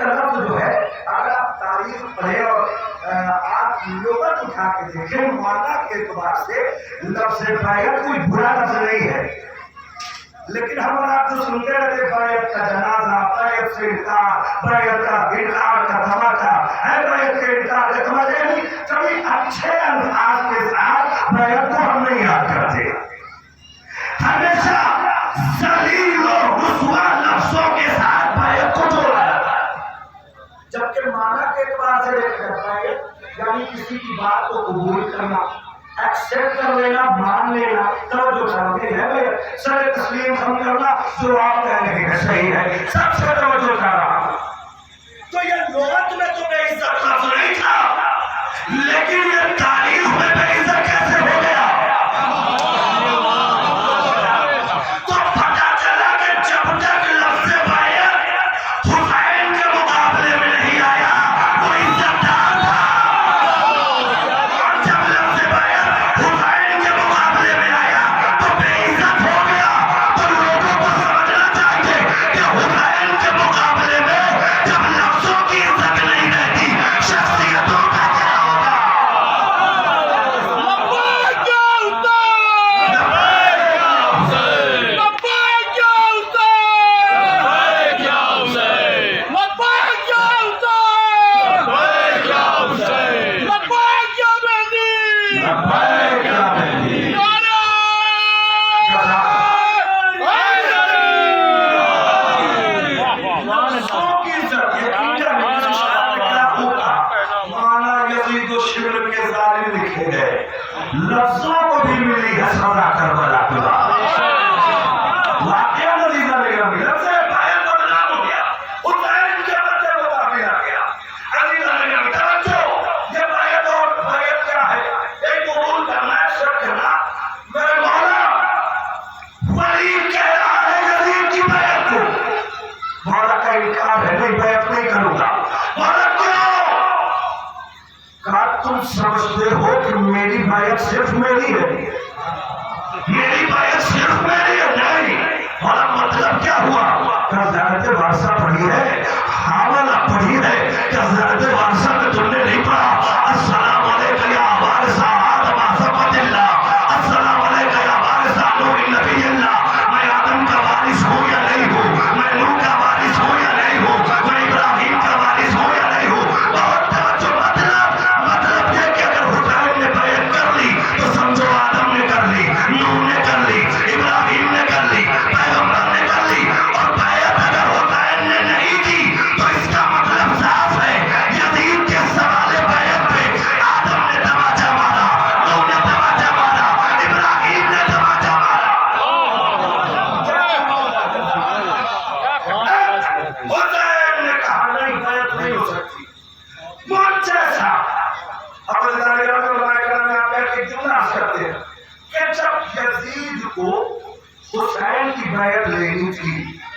کا لفظ جو ہے اگر آپ تاریخ پڑھیں اور آپ لغت اٹھا کے دیکھیں معنی کے اعتبار سے لفظ بیعت کوئی برا لفظ نہیں ہے، لیکن ہم آپ جو سنتے رہتے بیعت کا جنازہ، بیعت سے انکار، بیعت کا انکار کا دھماکہ ہے، بیعت کے انکار کا دھماکہ، یعنی کبھی اچھے الفاظ کے ساتھ بیعت کو ہم نہیں یاد کرتے، ہمیشہ ذلیل و رسوا لفظوں کے ساتھ بیعت کو جوڑا جاتا ہے، جبکہ معنی کے اعتبار سے بیعت یعنی کسی کی بات کو قبول کرنا، ایکسپٹ کر لینا، مان لینا، توجہ چاہتے ہیں بیعت سر تسلیم ہم کرنا، جو آپ کہہ رہے ہیں صحیح ہے، سب سے توجہ چاہ رہا ہوں۔ تو یہ لغت میں تو بے عزت لفظ نہیں تھا، لیکن یہ تاریخ میں بے عزت کیسے ہو گیا؟ تو پتہ چلا کہ جب تک لفظ بیعت حسین کے مقابلے میں نہیں آیا وہ عزت دار تھا، اور جب لفظ بیعت حسین کے مقابلے میں آیا تو بے عزت ہو گیا۔ تو لوگوں کو سمجھنا چاہیے کہ حسین کے مقابلے میں جب لفظوں کی عزت نہیں رہتی شخصیتوں کا کیا ہوگا؟ لفظوں کو بھی ملی ہے سزا کربلا کی واقعہ نتیجہ نگرامی لفظ بیعت بدنام ہو گیا، حسین کے بدلے مقابلے آ گیا۔ عزیزہ نگرامی توجہ، یہ بیعت اور بیعت کیا ہے؟ ایک قبول کرنا ہے، شک کرنا، میرے مولا ولی کہہ رہا ہے یزید کی بیعت کو، مولا کا انکار ہے نہیں بیعت نہیں کروں گا، مولا کیوں؟ کہا تم سمجھتے ہو کہ میری بیعت صرف میری ہے، میری بیعت صرف میری ہے؟ نہیں، اور مطلب کیا ہوا؟ کہ زیادت وارثہ پڑھی ہے، حوالہ پڑھی ہے، کہ زیادت وارثہ میں تم نے نہیں پڑھا السلام علیکہ یا وارث آدم صفت اللہ، السلام علیکہ یا وارث نوح نبی اللہ، میں آدم کا وارث ہوں یا نہیں ہوں، میں نوح کا وارث ہوں یا نہیں ہوں، میں ابراہیم کا وارث ہوں یا نہیں ہوں۔ بہت توجہ، مطلب یہ کہ اگر حسین نے بیعت کر لی تو سمجھو آدم نے کر لی، نوح نے کر لی، ابراہیم نے کر لی، پیغمبر نے کر لی، اور بیعت اگر حسین نے نہیں کی تو اس کا مطلب صاف ہے یزید کے سوال بیعت پہ آدم نے تماچا مارا، نوح نے تماچا مارا، ابراہیم نے تماچا مارا۔ حسین نے کہا نہیں بیعت نہیں ہو سکتی، مجھ جیسا اب اللہ نے آپ ایک جملہ کرتے ہیں کہ جب یزید کو حسین کی بیعت لینی تھی،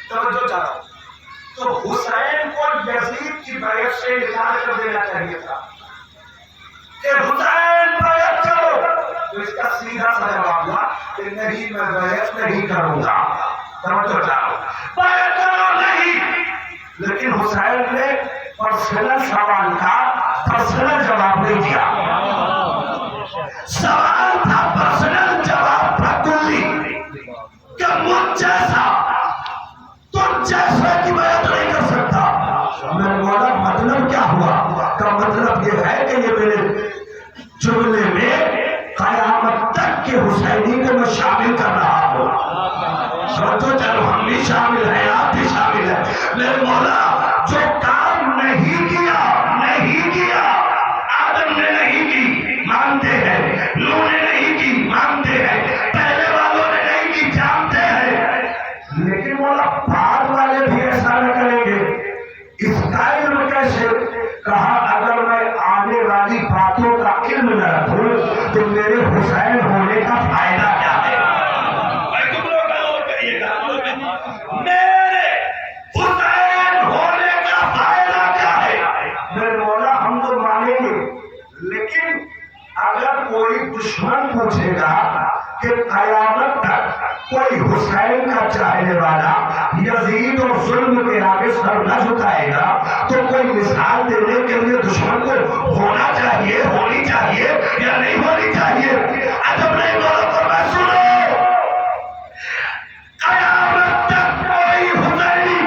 توجہ چاہ رہا ہوں، تو حسین کو یزید کی بیعت سے انکار کر دینا چاہیے تھا کہ حسین بیعت کرو، تو اس کا سیدھا سا جواب ہوا کہ نہیں میں بیعت نہیں کروں گا، توجہ چاہ رہا ہوں، بیعت کرو نہیں۔ لیکن حسین نے پرسنل سوال کا پرسنل جواب نہیں دیا، سوال تھا پرسنل، جواب تھا کلی، کہ مجھ جیسا تم جیسے کی بیعت نہیں کر سکتا۔ میں مولا مطلب کیا ہوا؟ کا مطلب یہ ہے کہ یہ میرے جملے میں قیامت تک کے حسینی کو میں شامل کر رہا ہوں، سوچو چلو ہم بھی شامل ہیں، آپ بھی شامل ہیں۔ میرے مولا جو کام نہیں کیا آدم نے نہیں کی مانتے ہیں، نوح نے نہیں کی مانتے ہیں، پہلے والوں نے نہیں کی جانتے ہیں، لیکن مولا بعد والے بھی ایسا نہ کریں گے۔ اس کا علم کیسے؟ کہا اگر میں آنے والی باتوں کا علم نہ رکھوں تو میرے حسین ہونے کا فائدہ کیا ہے؟ تم لوگ غور کریے گا، میرے حسین ہونے کا فائدہ کیا ہے؟ میرے مولا ہم تو کہ قیامت تک کوئی حسین کا چاہنے والا یزید اور ظلم کے آگے سر نہ جھکائے گا، تو کوئی مثال دینے کے لیے دشمن کو ہونا چاہیے، ہونی چاہیے یا نہیں ہونی چاہیے؟ عجب نہیں بولو تو میں سنو، قیامت تک کوئی حسینی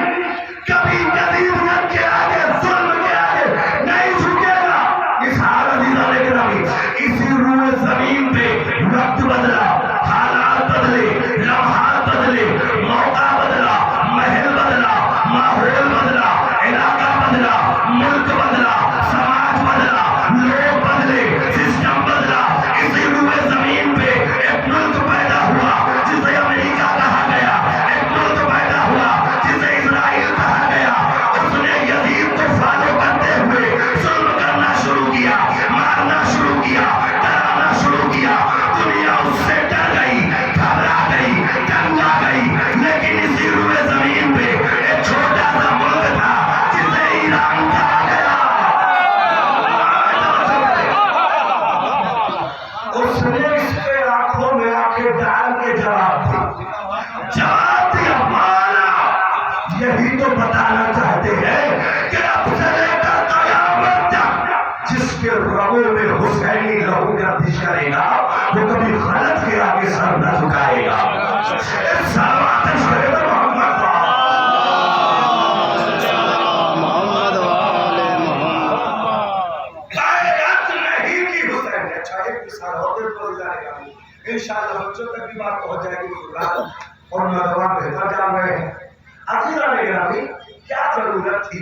کبھی یزید کے آگے ظلم کے آگے نہیں جھکے گا۔ مثال عزیزہ لے کر آئی، اسی روئے زمین پہ وقت بدلا، حالات بدلے، لمحات بدلے، موقع بدلا، محل بدلا، ماحول بدلا، علاقہ بدلا، ملک بدلا، سماج بدلا، لوگ بدلے، سسٹم بدلا۔ اسی روئے زمین پہ ایک ملک پیدا ہوا جسے امریکہ کہا گیا، ایک ملک پیدا ہوا جسے اسرائیل کہا گیا۔ اس نے یزید کو فالو کرتے ہوئے ظلم کرنا شروع کیا، مارنا شروع کیا، ڈرانا شروع کیا۔ دنیا اس سے ڈر گئی، گھبرا گئی، ڈنگا گئی۔ لیکن اسی روئے زمین پہ ایک چھوٹا سا ملک تھا جسے ایران کہا گیا۔ اس نے اس کے آنکھوں میں آنکھیں ڈال کے جواب دیا، مانا یہی تو بتانا چاہتے ہیں کہ اب سے لے کر قیامت تک جس کے رگوں میں حسینی لہو گردش کرے گا وہ کبھی غلط کے آگے سر نہ جھکائے گا۔ سلوات شریف محمد انشاءاللہ بچوں تک بھی بات پہنچ جائے گی اور نوجوان بہتر جان رہے ہیں۔ عزیزہ نگرامی، کیا ضرورت تھی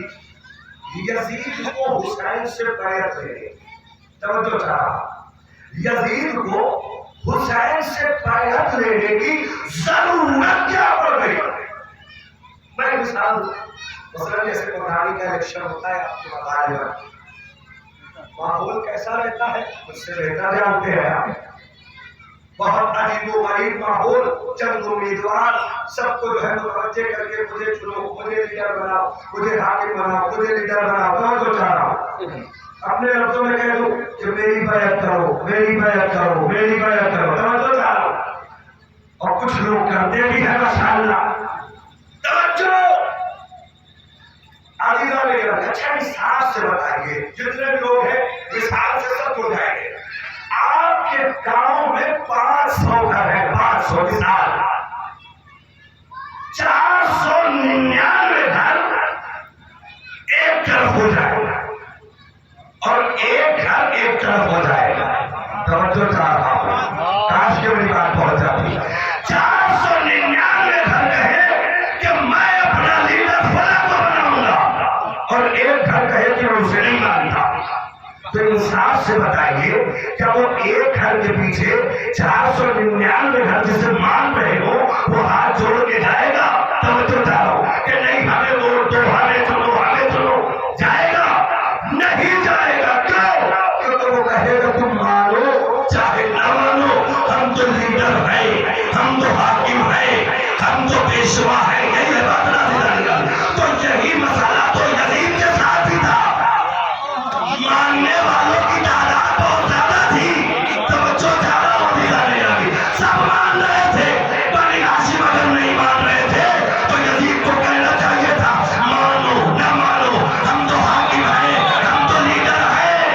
یزید کو حسین سے بیعت لینے؟ توجہ چاہا، یزید کو حسین سے بیعت لینے کی ضرورت کیا پڑ گئی؟ میں مثال دوں، مثلا جیسے قرآن کا الیکشن ہوتا ہے آپ کے مقابلے میں، ماحول کیسا رہتا ہے اس سے بہتر جانتے ہیں آپ۔ بہت عجیب و غریب ماحول، چند امیدوار سب کو جو ہے متوجہ کر کے مجھے چنو، مجھے لیڈر بناؤ، مجھے حاکم بناؤ، مجھے لیڈر بناؤ۔ توجہ چاہ رہا ہوں، اپنے لفظوں میں کہہ دوں کہ میری بیعت کرو، میری بیعت کرو، میری بیعت کرو۔ توجہ چاہ رہا ہوں، اور کچھ لوگ کرتے بھی ہیں ماشاءاللہ۔ توجہ عزیزہ میرا، اچھا مثال سے بتائیے، جتنے بھی لوگ ہیں مثال سے سب ہو جائیں گے۔ آپ کے گاؤں میں 500 گھر ہے، 500 مثال، 499 گھر ایک طرف ہو جائے گا اور ایک گھر ایک طرف ہو جائے گا۔ توجہ چاہ رہا ہوں، کاش کے میری بات پہنچ جاتی۔ 499 گھر کہے کہ میں اپنا لیڈر فلاں کو بناؤں گا اور ایک گھر کہے کہ میں اسے نہیں مانتا، تو انصاف سے بتائیے کیا وہ ایک گھر کے پیچھے 499 گھر جسے مان رہے ہو وہ ہاتھ جوڑ کے جائے گا؟ توجہ چاہ رہا ہوں کہ نہیں ہمیں ووٹ دو، ہمیں چنو، ہمیں چنو، جائے گا؟ نہیں جائے گا۔ کیوں؟ کیونکہ وہ کہے گا تم مانو چاہے نہ مانو، ہم تو لیڈر ہیں، ہم تو حاکم ہیں، ہم تو پیشوا ہیں۔ یہی ہے بات نہ، تو یہی مسئلہ تو یزید کے ساتھ بھی تھا، ماننے والوں کی تعداد بہت زیادہ تھی۔ توجہ چاہ رہا ہوں، سب مان رہے تھے، بنی ہاشم اگر نہیں مان رہے تھے تو یزید کو کہنا چاہیے تھا مانو نہ مانو، ہم تو حاکم ہیں، ہم تو لیڈر ہیں۔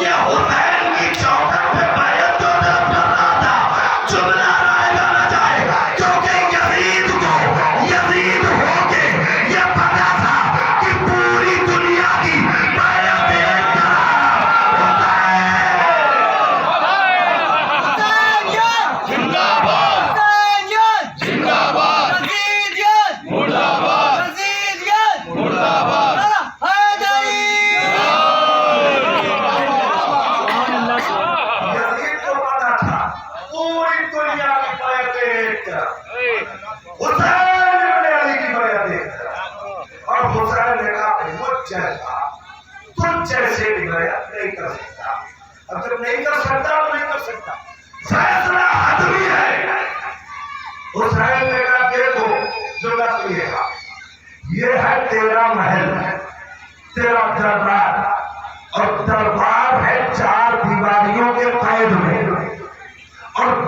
یہ حسین کی چوکھٹ پہ بیعت جو طلب کر رہا تھا، جملہ رائے گا نہ جائے، کیونکہ یزید ہو کے یہ پتا تھا کہ پوری دنیا کی بیعت ایک طرح ہوتا ہے۔ یزید کو پتا تھا پوری دنیا کی بیعت ایک طرح، حسین ابن علی کی بیعت ایک طرح، اور حسین نے کہا مجھ جیسا تم جیسے بھی بیعت نہیں کر سکتا۔ اب جب نہیں کر سکتا تو نہیں کر سکتا، فیصلہ حتمی ہے۔ حسین نے کہا دیکھو جو لفظ یہ ہے تیرا محل، تیرا دربار، اور دربار ہے 4 دیواریوں کے قید میں، اور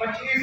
25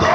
2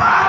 5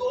2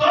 2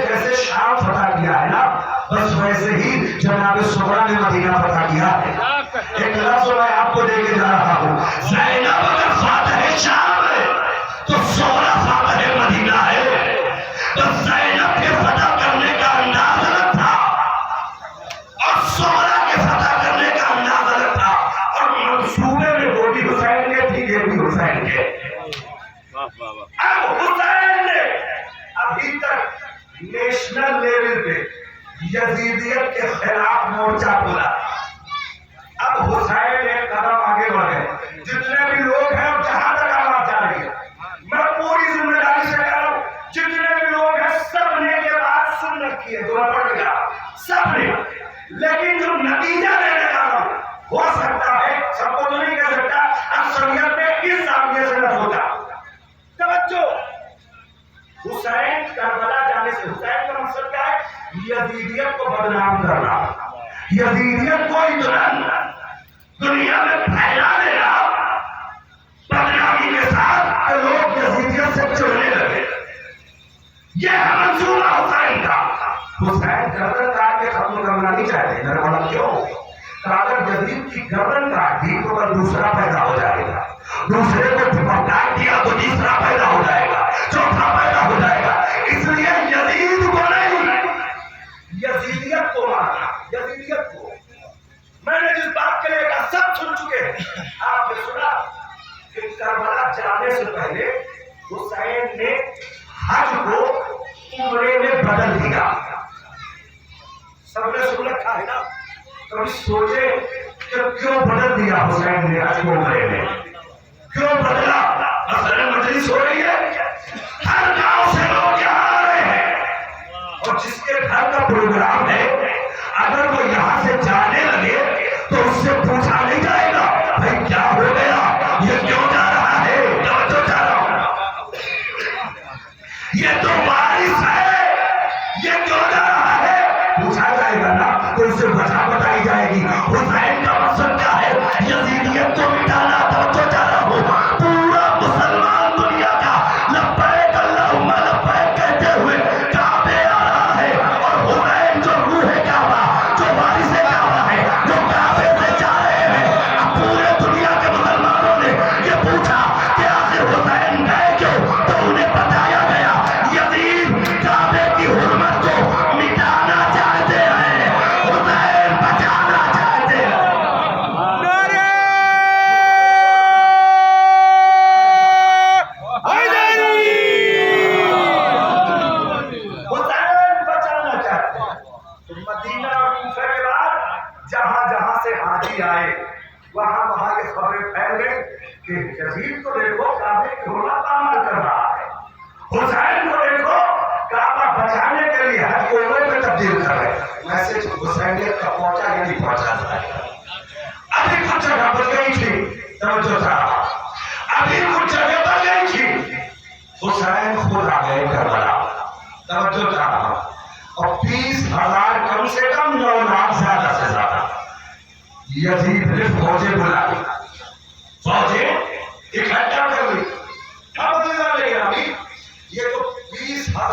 نے جیسے شام فتح کیا ہے نا، بس ویسے ہی جناب سغرا نے مدینہ فتح کیا ہے۔ ایک لفظ میں آپ کو دے کے جا رہا ہوں، زینب اگر فاتح شام ہے تو سغرا فاتح مدینہ ہے۔ تو زینب کے فتح کرنے کا انداز الگ تھا اور سغرا کے فتح کرنے کا انداز الگ تھا، اور منصوبے میں وہ بھی حسین کے تھی، یہ بھی حسین کے۔ اب حسین نے ابھی تک نیشنل لیول پہ یزیدیت کے خلاف مورچہ کھولا، اب حسین ایک قدم آگے بڑھے۔ جتنے بھی لوگ ہیں جہاں تک آواز جا رہی ہے، میں پوری ذمہ داری سے کہہ رہا ہوں، جتنے بھی لوگ ہیں سب نے یہ بات سن رکھی ہے، دعا پڑھ گیا سب نے، لیکن جو نتیجہ دینے کا ہو سکتا ہے، سب کو تو نہیں کہہ سکتا، اکثریت میں اس زاویے سے نہ ہوتا۔ توجہ، حسین کربلا جانے سے حسین کا مقصد کیا ہے؟ یزیدیت کو بدنام کرنا، یزیدیت کو اتنا دنیا میں پھیلا دینا بدنامی کے ساتھ کہ لوگ یزیدیت سے چڑھنے لگے۔ یہ ہے منصوبہ حسین کا۔ حسین گردن کاٹ کے ختم کرنا نہیں چاہتے، میرے والا کیوں؟ اگر یزید کی گردن کاٹ دی تو کل دوسرا پیدا ہو جائے گا، دوسرے کو کاٹ دیا تو تیسرا پیدا ہو جائے گا، چوتھا پیدا ہو جائے گا۔ اس لیے یزید کو نہیں، یزیدیت کو مارنا، یزیدیت کو۔ میں نے جس بات کے لیے کہا سب سن چکے ہیں، آپ نے سنا کہ کربلا جانے سے پہلے حسین نے حج کو عمرے میں بدل دیا۔ سب نے سن رکھا ہے نا؟ کبھی سوچے کہ کیوں بدل دیا حسین نے حج کو عمرے میں؟ کیوں بدلا؟ اصل مجلس ہو رہی ہے، ہر گاؤں سے لوگ یہاں آ رہے ہیں، اور جس کے گھر کا پروگرام ہے اگر وہ یہاں سے جانے لگے تو اس سے پوچھا نہیں جائے گا بھائی کیا ہو گیا، یہ کیوں جا رہا ہے؟ توجہ چاہ رہا ہوں، یہ تو وارث ہے، یہ کیوں جا رہا ہے پوچھا جائے گا نا، تو اس سے وجہ بتائی جائے گی۔ حسین کا مقصد کیا ہے؟ یزیدیت کو مٹانا۔ توجہ چاہ رہا ہوں، پورا مسلمان دنیا کا لبیک اللہم لبیک کہتے ہوئے کعبے آ رہا ہے، اور حسین جو روح کعبہ، جو وارث کعبہ ہے، جو کعبے سے جا رہے ہیں۔ اب پورے دنیا کے مسلمانوں نے یہ پوچھا کہ آخر حسین گئے کیوں؟ تو انہیں بتایا گیا یزید کعبے کی حرمت کو مٹانا چاہتے ہیں، حسین بچانا چاہتے ہیں۔ حسین بچانا چاہتے ہیں۔ تو مدینہ اور کوفہ کے بعد جہاں جہاں سے حاجی آئے وہاں وہاں یہ خبریں پھیل گئی کہ یزید کو دیکھو کعبے کی حرمت پامال کر رہا ہے، حسین کو دیکھو کعبہ بچانے کے لیے حج کو عمرے میں تبدیل کر رہے ہیں۔ میسج حسینیت کا پہنچا یا نہیں پہنچا؟ ابھی کچھ جگہ پر گئی تھی، توجہ تھا، ابھی کچھ جگہ پر گئی تھی، حسین خود آ گئے کربلا، توجہ تھا، اور 20,000 کم سے کم 9 لاکھ زیادہ سے زیادہ یزید نے فوجیں بلا